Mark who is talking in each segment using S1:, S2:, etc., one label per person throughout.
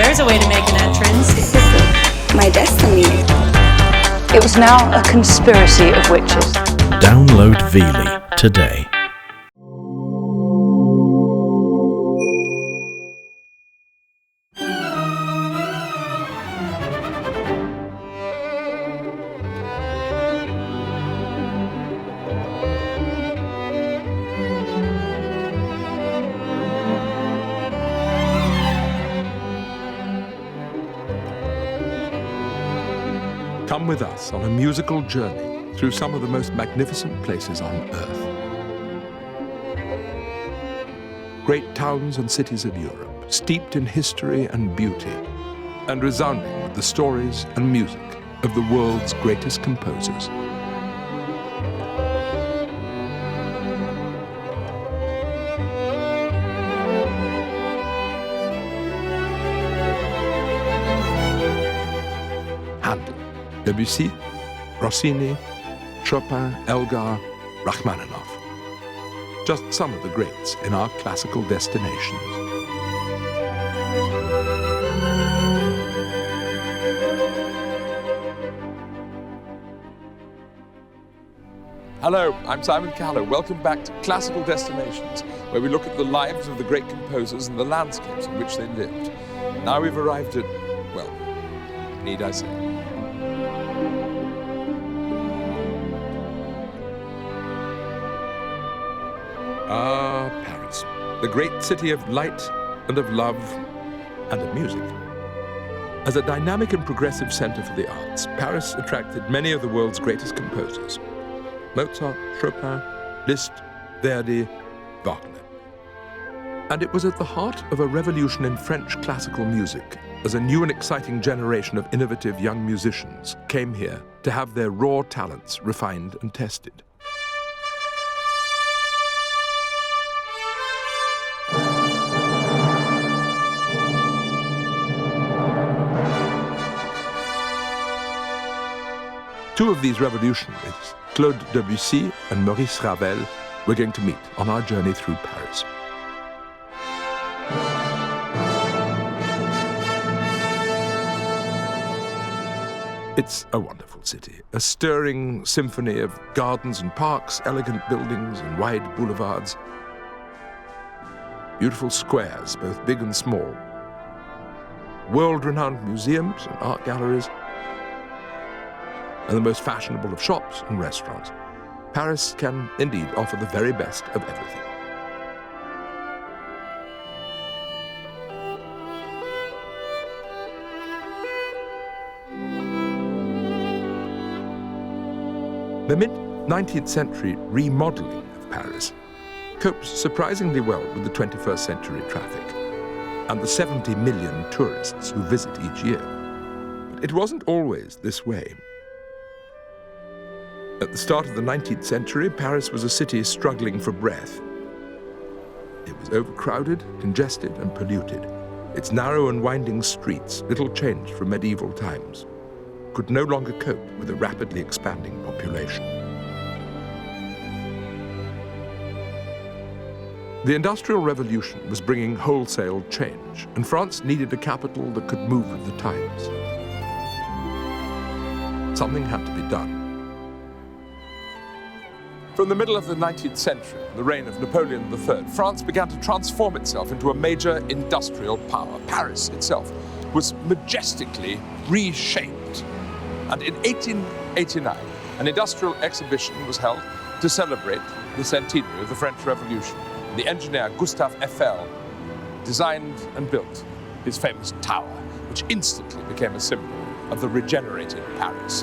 S1: there's a way to make an entrance.
S2: This is my destiny.
S3: It was now a conspiracy of witches.
S4: Download Veely today.
S5: Come with us on a musical journey through some of the most magnificent places on earth. Great towns and cities of Europe, steeped in history and beauty, and resounding with the stories and music of the world's greatest composers. Debussy, Rossini, Chopin, Elgar, Rachmaninoff. Just some of the greats in our classical destinations. Hello, I'm Simon Callow. Welcome back to Classical Destinations, where we look at the lives of the great composers and the landscapes in which they lived. Now we've arrived at, well, need I say? Ah, Paris, the great city of light and of love and of music. As a dynamic and progressive center for the arts, Paris attracted many of the world's greatest composers. Mozart, Chopin, Liszt, Verdi, Wagner. And it was at the heart of a revolution in French classical music, as a new and exciting generation of innovative young musicians came here to have their raw talents refined and tested. Two of these revolutionaries, Claude Debussy and Maurice Ravel, were going to meet on our journey through Paris. It's a wonderful city, a stirring symphony of gardens and parks, elegant buildings and wide boulevards. Beautiful squares, both big and small. World-renowned museums and art galleries, and the most fashionable of shops and restaurants. Paris can indeed offer the very best of everything. The mid-19th century remodeling of Paris copes surprisingly well with the 21st century traffic and the 70 million tourists who visit each year. But it wasn't always this way. At the start of the 19th century, Paris was a city struggling for breath. It was overcrowded, congested, and polluted. Its narrow and winding streets, little changed from medieval times, could no longer cope with a rapidly expanding population. The Industrial Revolution was bringing wholesale change, and France needed a capital that could move with the times. Something had to be done. From the middle of the 19th century, the reign of Napoleon III, France began to transform itself into a major industrial power. Paris itself was majestically reshaped. And in 1889, an industrial exhibition was held to celebrate the centenary of the French Revolution. The engineer Gustave Eiffel designed and built his famous tower, which instantly became a symbol of the regenerated Paris.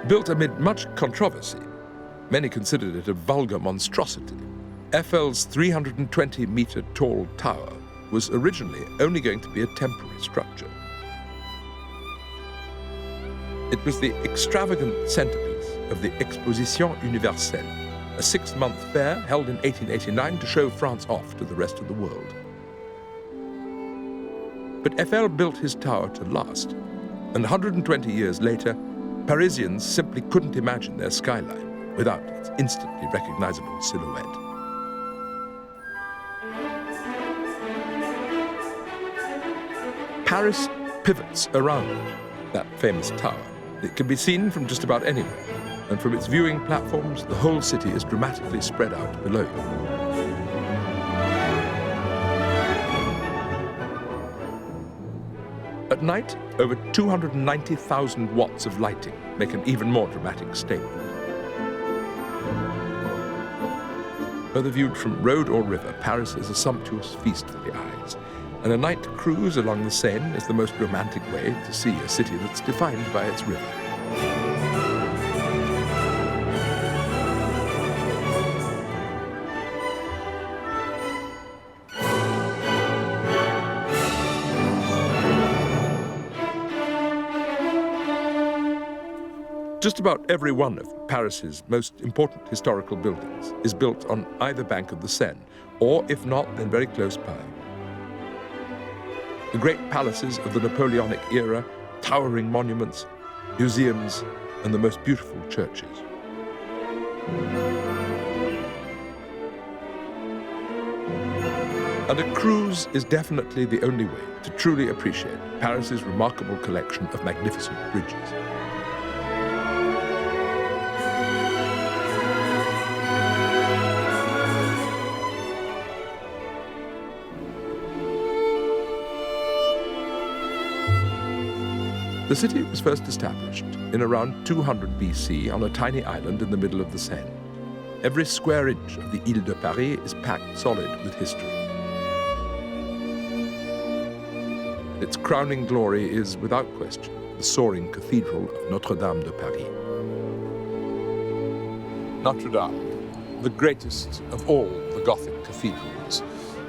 S5: Built amid much controversy, many considered it a vulgar monstrosity. Eiffel's 320-meter tall tower was originally only going to be a temporary structure. It was the extravagant centerpiece of the Exposition Universelle, a 6-month fair held in 1889 to show France off to the rest of the world. But Eiffel built his tower to last, and 120 years later, Parisians simply couldn't imagine their skyline. without its instantly recognizable silhouette. Paris pivots around that famous tower. It can be seen from just about anywhere, and from its viewing platforms, the whole city is dramatically spread out below you. At night, over 290,000 watts of lighting make an even more dramatic statement. Whether viewed from road or river, Paris is a sumptuous feast for the eyes, and a night cruise along the Seine is the most romantic way to see a city that's defined by its river. Just about every one of Paris's most important historical buildings is built on either bank of the Seine, or if not, then very close by. The great palaces of the Napoleonic era, towering monuments, museums, and the most beautiful churches. And a cruise is definitely the only way to truly appreciate Paris's remarkable collection of magnificent bridges. The city was first established in around 200 BC on a tiny island in the middle of the Seine. Every square inch of the Ile de Paris is packed solid with history. Its crowning glory is, without question, the soaring cathedral of Notre Dame de Paris. Notre Dame, the greatest of all the Gothic cathedrals,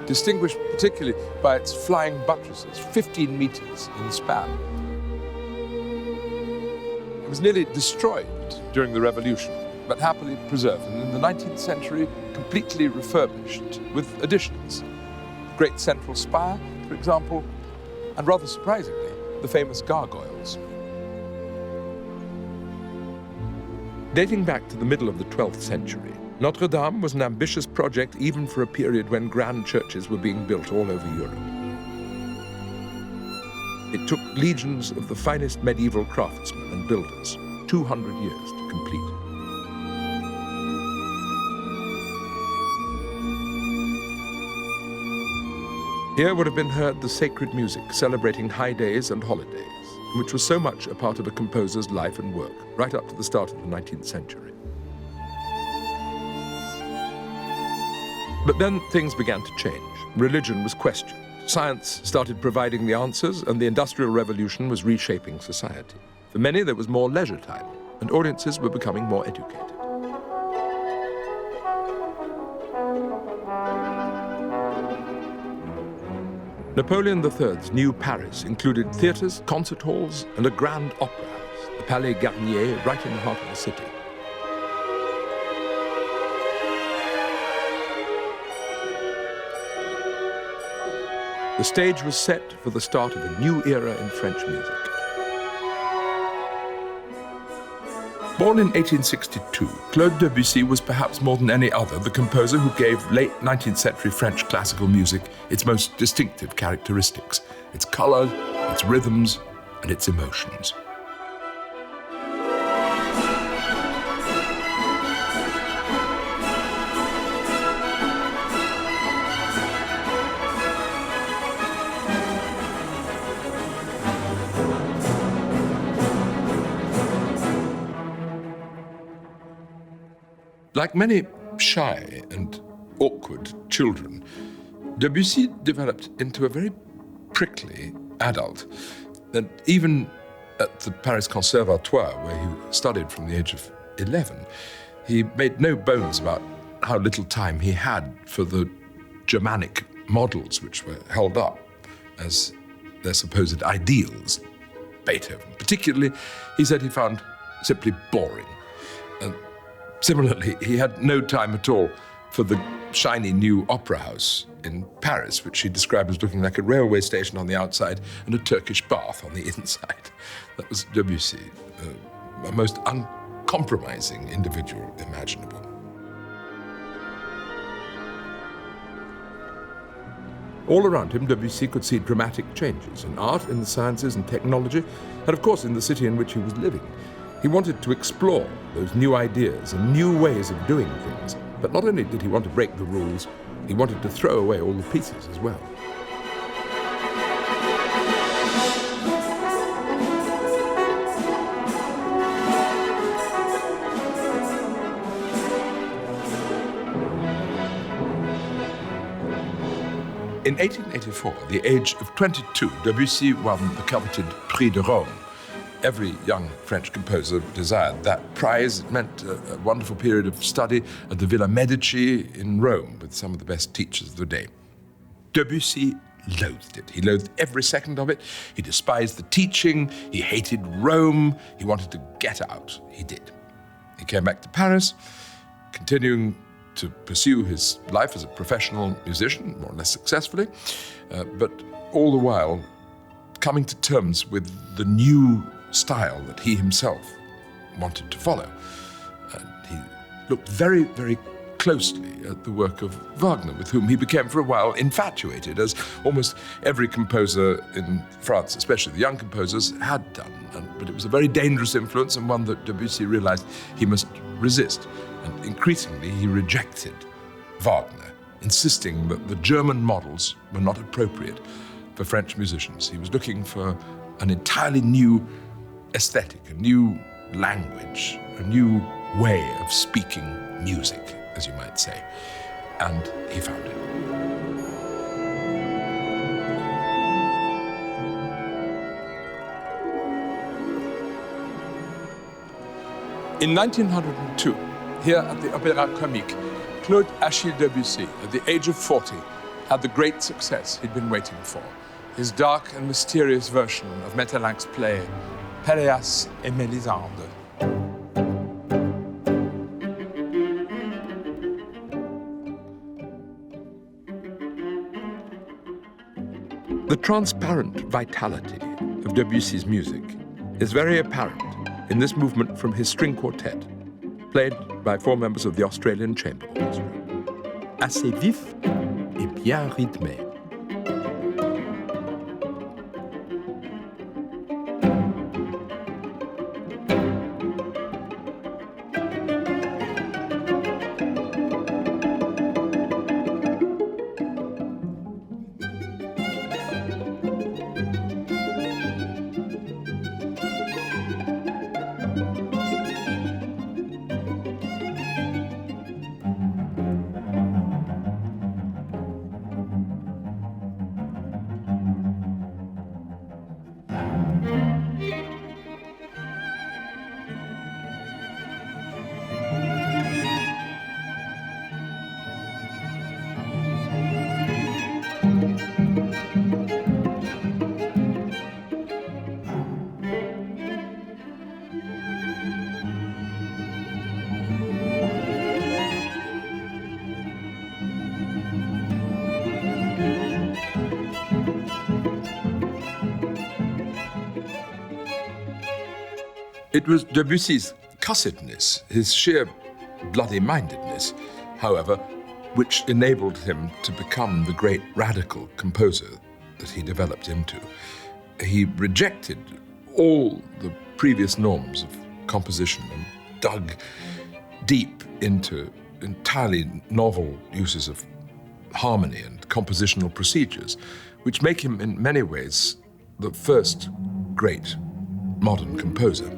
S5: distinguished particularly by its flying buttresses, 15 meters in span. It was nearly destroyed during the Revolution, but happily preserved, and in the 19th century, completely refurbished with additions. The great central spire, for example, and rather surprisingly, the famous gargoyles. Dating back to the middle of the 12th century, Notre Dame was an ambitious project even for a period when grand churches were being built all over Europe. It took legions of the finest medieval craftsmen and builders 200 years to complete. Here would have been heard the sacred music celebrating high days and holidays, which was so much a part of a composer's life and work, right up to the start of the 19th century. But then things began to change. Religion was questioned. Science started providing the answers, and the Industrial Revolution was reshaping society. For many, there was more leisure time, and audiences were becoming more educated. Napoleon III's new Paris included theatres, concert halls, and a grand opera house, the Palais Garnier, right in the heart of the city. The stage was set for the start of a new era in French music. Born in 1862, Claude Debussy was perhaps more than any other the composer who gave late 19th century French classical music its most distinctive characteristics, its color, its rhythms, and its emotions. Like many shy and awkward children, Debussy developed into a very prickly adult. And even at the Paris Conservatoire, where he studied from the age of 11, he made no bones about how little time he had for the Germanic models which were held up as their supposed ideals. Beethoven, particularly, he said he found simply boring. And similarly, he had no time at all for the shiny new opera house in Paris, which he described as looking like a railway station on the outside and a Turkish bath on the inside. That was Debussy, a most uncompromising individual imaginable. All around him, Debussy could see dramatic changes in art, in the sciences and technology, and of course in the city in which he was living. He wanted to explore those new ideas and new ways of doing things. But not only did he want to break the rules, he wanted to throw away all the pieces as well. In 1884, at the age of 22, Debussy won the coveted Prix de Rome. Every young French composer desired that prize. It meant a wonderful period of study at the Villa Medici in Rome with some of the best teachers of the day. Debussy loathed it. He loathed every second of it. He despised the teaching. He hated Rome. He wanted to get out. He did. He came back to Paris, continuing to pursue his life as a professional musician, more or less successfully, but all the while coming to terms with the new style that he himself wanted to follow. And he looked very, very closely at the work of Wagner, with whom he became for a while infatuated, as almost every composer in France, especially the young composers, had done. But it was a very dangerous influence, and one that Debussy realized he must resist. And increasingly he rejected Wagner, insisting that the German models were not appropriate for French musicians. He was looking for an entirely new aesthetic, a new language, a new way of speaking music, as you might say. And he found it. In 1902, here at the Opéra Comique, Claude Debussy, at the age of 40, had the great success he'd been waiting for. His dark and mysterious version of Metterlinck's play, Perez et Mélisande. The transparent vitality of Debussy's music is very apparent in this movement from his string quartet, played by 4 members of the Australian Chamber Orchestra. Assez vif et bien rythmé. It was Debussy's cussedness, his sheer bloody-mindedness, however, which enabled him to become the great radical composer that he developed into. He rejected all the previous norms of composition and dug deep into entirely novel uses of harmony and compositional procedures, which make him in many ways the first great modern composer.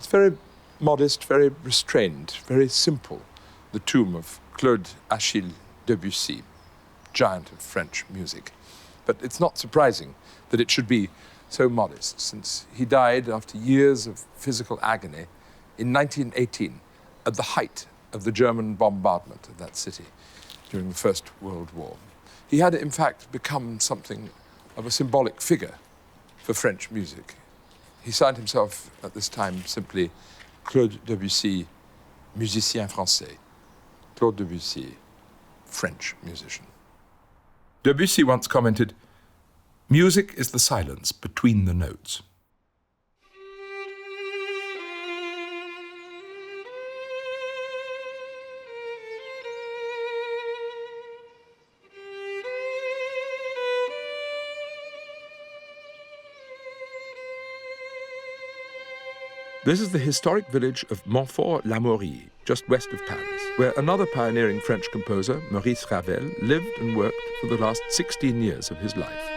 S5: very modest, very restrained, very simple. The tomb of Claude Debussy, giant of French music. But it's not surprising that it should be so modest, since he died after years of physical agony in 1918, at the height of the German bombardment of that city during the First World War. He had, in fact, become something of a symbolic figure for French music. He signed himself at this time simply Claude Debussy, musicien français. Claude Debussy, French musician. Debussy once commented, "Music is the silence between the notes." This is the historic village of Montfort L'Amaury, just west of Paris, where another pioneering French composer, Maurice Ravel, lived and worked for the last 16 years of his life.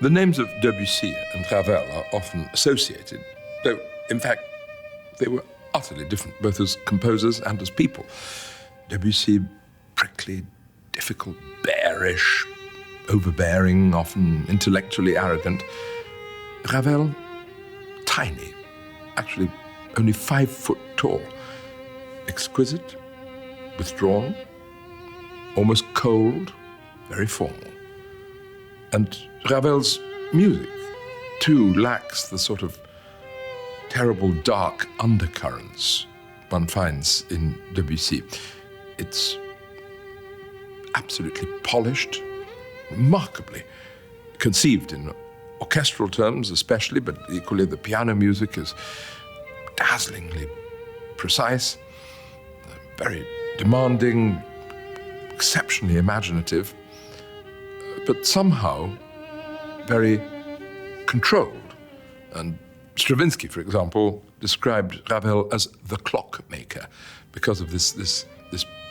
S5: The names of Debussy and Ravel are often associated, though, in fact, they were utterly different, both as composers and as people. Debussy, prickly, difficult, bearish, overbearing, often intellectually arrogant. Ravel, tiny, actually only 5 foot tall, exquisite, withdrawn, almost cold, very formal. And Ravel's music, too, lacks the sort of terrible dark undercurrents one finds in Debussy. It's absolutely polished, remarkably conceived in orchestral terms especially, but equally the piano music is dazzlingly precise, very demanding, exceptionally imaginative, but somehow very controlled. And Stravinsky, for example, described Ravel as the clockmaker because of this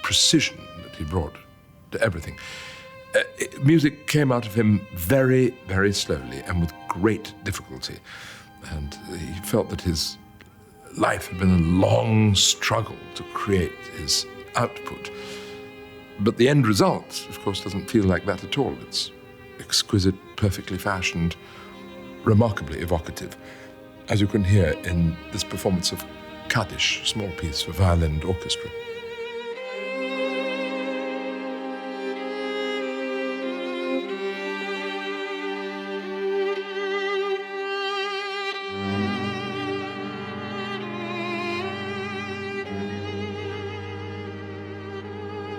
S5: precision that he brought to everything. Music came out of him very, very slowly and with great difficulty. And he felt that his life had been a long struggle to create his output. But the end result, of course, doesn't feel like that at all. It's exquisite, perfectly fashioned, remarkably evocative, as you can hear in this performance of Kaddish, small piece for violin and orchestra.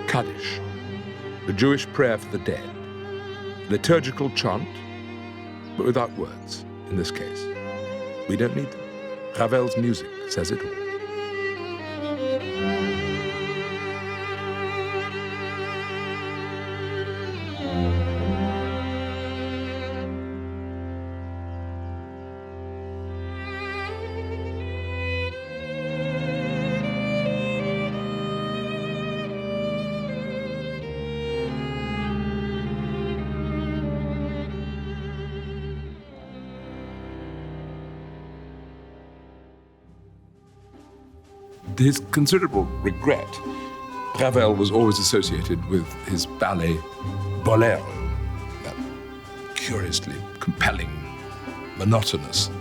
S5: Kaddish, the Jewish prayer for the dead, liturgical chant, but without words in this case. We don't need them. Ravel's music says it all. To his considerable regret, Ravel was always associated with his ballet Bolero, that curiously compelling, monotonous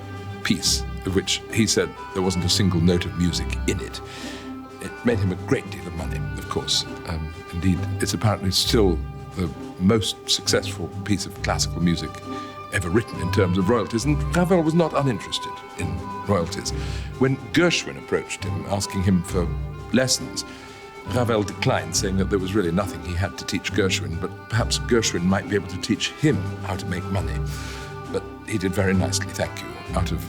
S5: piece of which he said there wasn't a single note of music in it. It made him a great deal of money, of course. Indeed, it's apparently still the most successful piece of classical music ever written in terms of royalties, and Ravel was not uninterested in royalties. When Gershwin approached him, asking him for lessons, Ravel declined, saying that there was really nothing he had to teach Gershwin, but perhaps Gershwin might be able to teach him how to make money. But he did very nicely, thank you, out of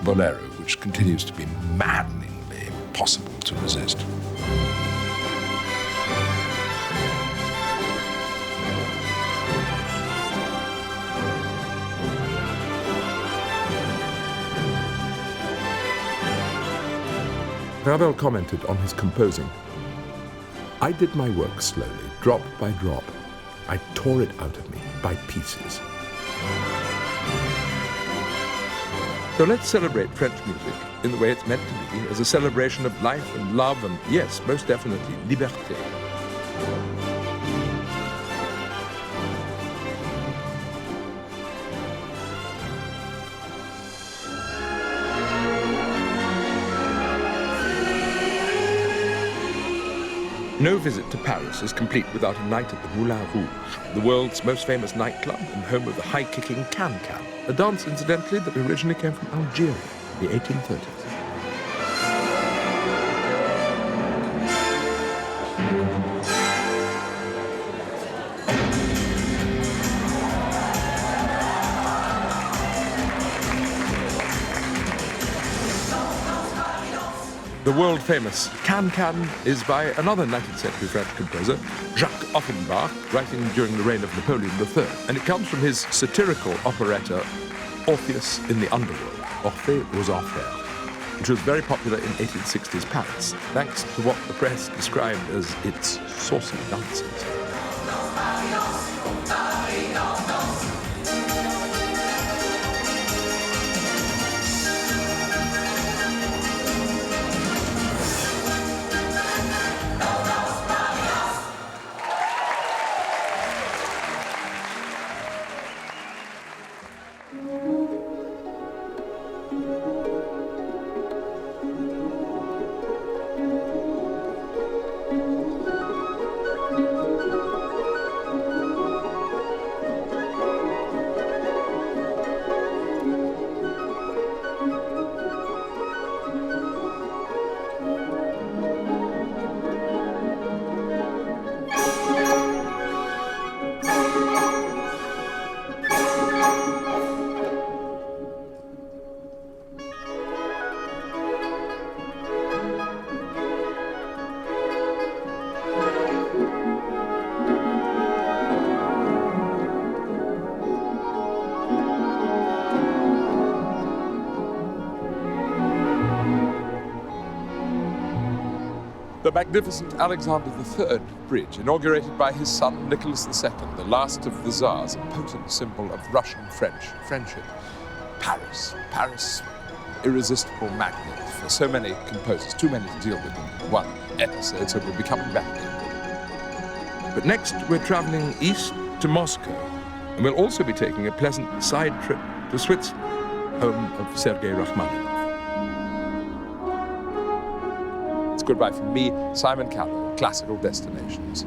S5: Bolero, which continues to be maddeningly impossible to resist. Ravel commented on his composing, "I did my work slowly, drop by drop. I tore it out of me by pieces." So let's celebrate French music in the way it's meant to be, as a celebration of life and love and, yes, most definitely, liberté. No visit to Paris is complete without a night at the Moulin Rouge, the world's most famous nightclub and home of the high-kicking can-can, a dance, incidentally, that originally came from Algeria in the 1830s. The world-famous Can-Can is by another 19th century French composer, Jacques Offenbach, writing during the reign of Napoleon III. And it comes from his satirical operetta, Orpheus in the Underworld, Orphée aux Enfers, which was very popular in 1860s Paris, thanks to what the press described as its saucy dances. The magnificent Alexander III Bridge, inaugurated by his son Nicholas II, the last of the Tsars, a potent symbol of Russian-French friendship. Paris, irresistible magnet for so many composers, too many to deal with in one episode, so we'll be coming back. But next, we're traveling east to Moscow, and we'll also be taking a pleasant side trip to Switzerland, home of Sergei Rachmaninoff. Goodbye from me, Simon Callow, Classical Destinations.